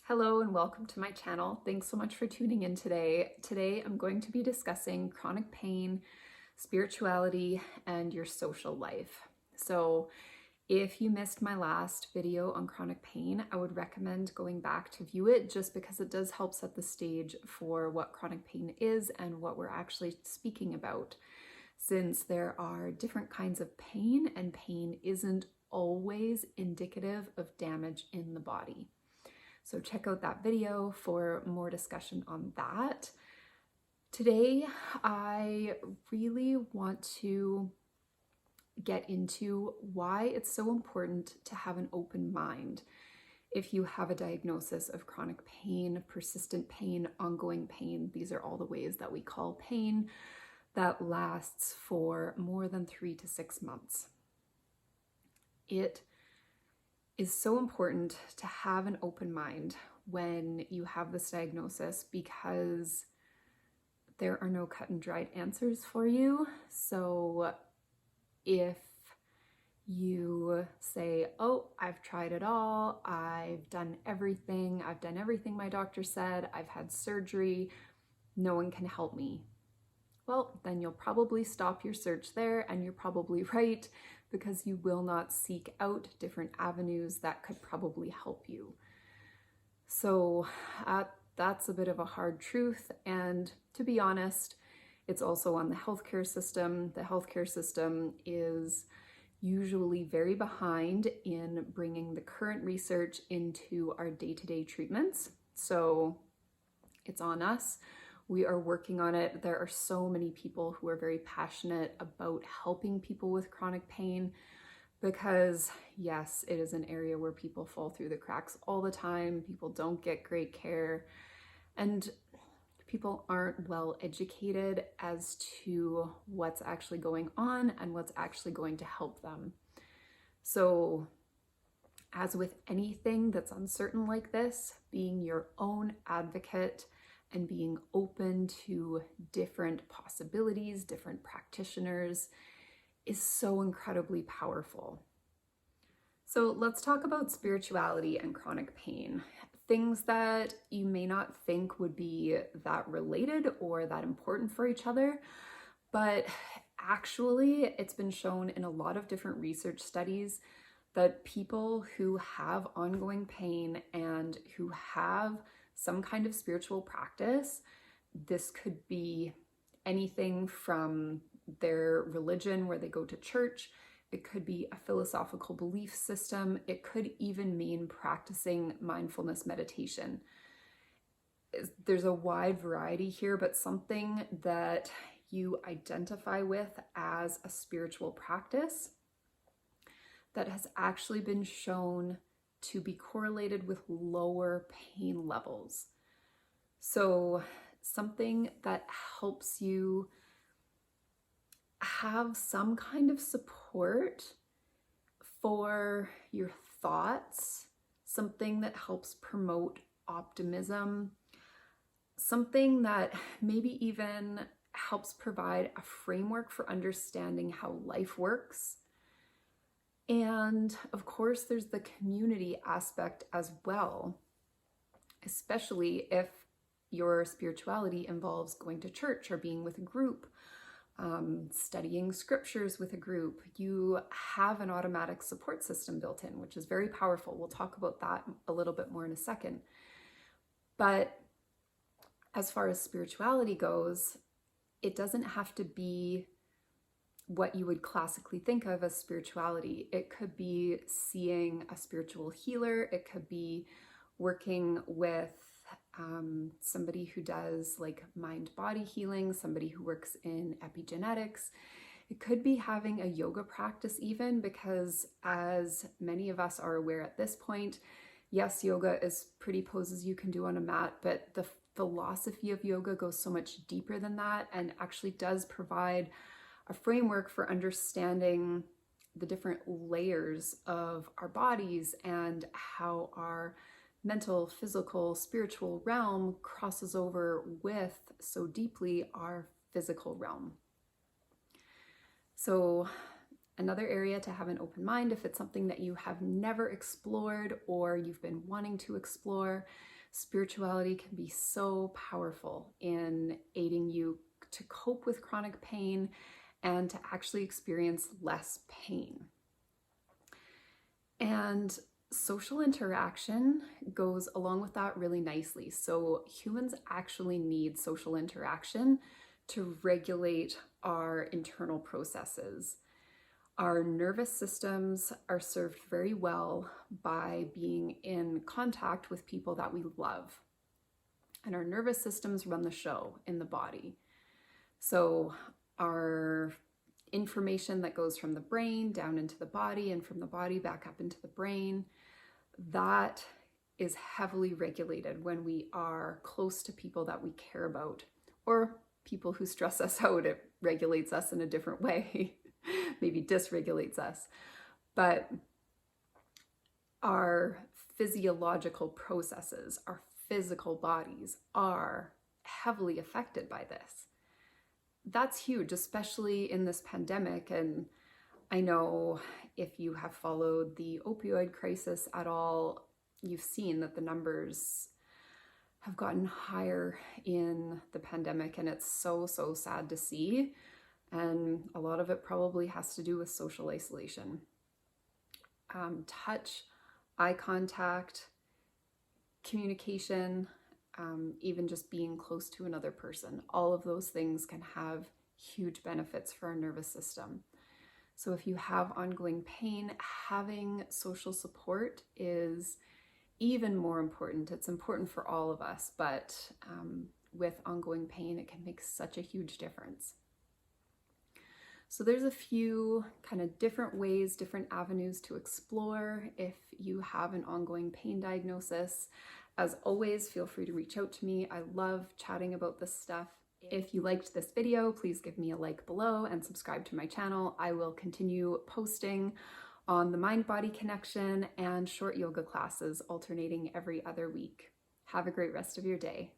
Hello and welcome to my channel. Thanks so much for tuning in today. Today I'm going to be discussing chronic pain, spirituality, and your social life. So if you missed my last video on chronic pain, I would recommend going back to view it just because it does help set the stage for what chronic pain is and what we're actually speaking about. Since there are different kinds of pain and pain isn't always indicative of damage in the body. So check out that video for more discussion on that. Today, I really want to get into why it's so important to have an open mind if you have a diagnosis of chronic pain, persistent pain, ongoing pain. These are all the ways that we call pain that lasts for more than 3 to 6 months. It is so important to have an open mind when you have this diagnosis because there are no cut and dried answers for you. So if you say, oh, I've tried it all, I've done everything my doctor said, I've had surgery, no one can help me. Well, then you'll probably stop your search there, and you're probably right, because you will not seek out different avenues that could probably help you. So that's a bit of a hard truth, and to be honest, it's also on the healthcare system. The healthcare system is usually very behind in bringing the current research into our day-to-day treatments. So it's on us. We are working on it. There are so many people who are very passionate about helping people with chronic pain because, yes, it is an area where people fall through the cracks all the time. People don't get great care, and people aren't well educated as to what's actually going on and what's actually going to help them. So, as with anything that's uncertain like this, being your own advocate and being open to different possibilities, different practitioners, is so incredibly powerful. So let's talk about spirituality and chronic pain. Things that you may not think would be that related or that important for each other, but actually it's been shown in a lot of different research studies that people who have ongoing pain and who have some kind of spiritual practice, this could be anything from their religion where they go to church, it could be a philosophical belief system, it could even mean practicing mindfulness meditation. There's a wide variety here, but something that you identify with as a spiritual practice that has actually been shown to be correlated with lower pain levels. So something that helps you have some kind of support for your thoughts, something that helps promote optimism, something that maybe even helps provide a framework for understanding how life works. And of course, there's the community aspect as well, especially if your spirituality involves going to church or being with a group, studying scriptures with a group. You have an automatic support system built in, which is very powerful. We'll talk about that a little bit more in a second. But as far as spirituality goes, it doesn't have to be what you would classically think of as spirituality. It could be seeing a spiritual healer. It could be working with somebody who does like mind-body healing, somebody who works in epigenetics. It could be having a yoga practice even, because as many of us are aware at this point, yes, yoga is pretty poses you can do on a mat, but the philosophy of yoga goes so much deeper than that and actually does provide a framework for understanding the different layers of our bodies and how our mental, physical, spiritual realm crosses over with so deeply our physical realm. So another area to have an open mind if it's something that you have never explored or you've been wanting to explore, Spirituality can be so powerful in aiding you to cope with chronic pain and to actually experience less pain. And social interaction goes along with that really nicely. So humans actually need social interaction to regulate our internal processes. Our nervous systems are served very well by being in contact with people that we love. And our nervous systems run the show in the body. So our information that goes from the brain down into the body and from the body back up into the brain, that is heavily regulated when we are close to people that we care about, or people who stress us out. It regulates us in a different way, maybe dysregulates us. But our physiological processes, our physical bodies are heavily affected by this. That's huge, especially in this pandemic. And I know if you have followed the opioid crisis at all, you've seen that the numbers have gotten higher in the pandemic, and it's so sad to see. And a lot of it probably has to do with social isolation. Touch, eye contact, communication, even just being close to another person, all of those things can have huge benefits for our nervous system. So if you have ongoing pain, having social support is even more important. It's important for all of us, but with ongoing pain, it can make such a huge difference. So there's a few kind of different ways, different avenues to explore if you have an ongoing pain diagnosis. As always, feel free to reach out to me. I love chatting about this stuff. If you liked this video, please give me a like below and subscribe to my channel. I will continue posting on the mind-body connection and short yoga classes alternating every other week. Have a great rest of your day.